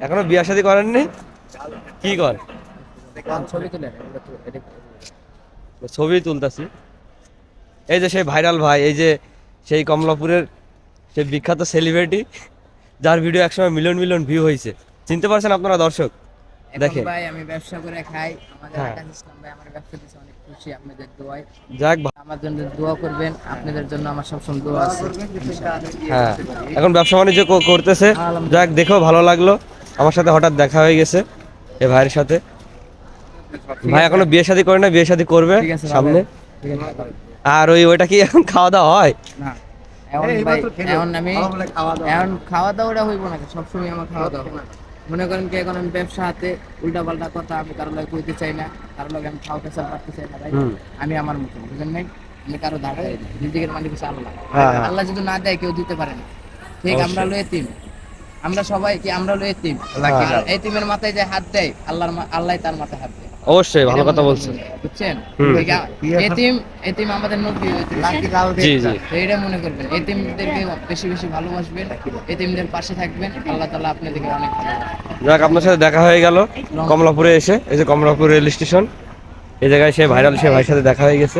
এখনো বিয়ে শাদী করেননি? কি কর? ছবি তুলতাছি। এই যে সেই ভাইরাল ভাই, এই যে সেই কমলাপুরের সেই বিখ্যাত সেলিব্রিটি, যার ভিডিও একসময় মিলিয়ন মিলিয়ন ভিউ হয়েছে। চিনতে পারছেন আপনারা দর্শক? দেখেন ভাই আমি ব্যবসা করে খাই। আমাদের হ্যাঁ, আকাশ ইসলাম ভাই আমার ব্যবসা দিচ্ছে, অনেক খুশি আপনাদের দোয়ায়। যাক আমার জন্য দোয়া করবেন, আপনাদের জন্য আমার সবসময় দোয়া আছে। হ্যাঁ, এখন ব্যবসা বাণিজ্য করতেছে। যাক, দেখেও ভালো লাগলো। আমার সাথে হঠাৎ দেখা হয়ে গেছে এই ভাইয়ের সাথে। ভাই এখনো বিয়ে শাদী করে না, বিয়ে শাদী করবে ঠিক আছে সামনে। ঠিক আছে। আর ওইটা কি এখন খাওয়া দাওয়া হয়? না এখন ভাই এখন আমি এখন খাওয়া দাওয়াটা হইব না, সবসময় আমার খাওয়া দাওয়া হয়। মনে করেন কি এখন আমি ব্যবসা হাতে উল্টা পাল্টা কথা আমি কারো লাগে কইতে চাই না, কারো লাগে আমি খাওয়াতে চাই পারতে চাই না ভাই। আমি আমার মতো বুঝেন নাই, আমি কারো দাঁড়াই না। নিজের মালিক হচ্ছে আল্লাহ। আল্লাহ যদি না দেয় কেউ দিতে পারে না। ঠিক আমরা হলো এতিম, আমরা সবাই কি আমরা হলো এতিম। এতিমের মাথায় যে হাত দেয় আল্লাহ তার মাথায় হাত দেয়। অবশ্যই ভালো কথা বলছেন। বুঝছেন? এতিম এতিম আমাদের নবী, জি জি, এইটা মনে করবেন। এতিমদেরকে বেশি বেশি ভালোবাসবেন, এতিমদের পাশে থাকবেন, আল্লাহ তাআলা আপনাদেরকে অনেক ভালোবাসবেন। যাক, আপনার সাথে দেখা হয়ে গেল কমলাপুরে এসে। এই যে কমলাপুর রেল স্টেশন, এই জায়গায় সে ভাইরাল সে ভাইয়ের সাথে দেখা হয়ে গেছে।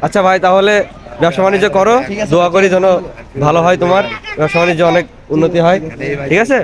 আচ্ছা ভাই, তাহলে ব্যবসা বাণিজ্য করো, দোয়া করি যেন ভালো হয়, তোমার ব্যবসা বাণিজ্য অনেক উন্নতি হয়। ঠিক আছে।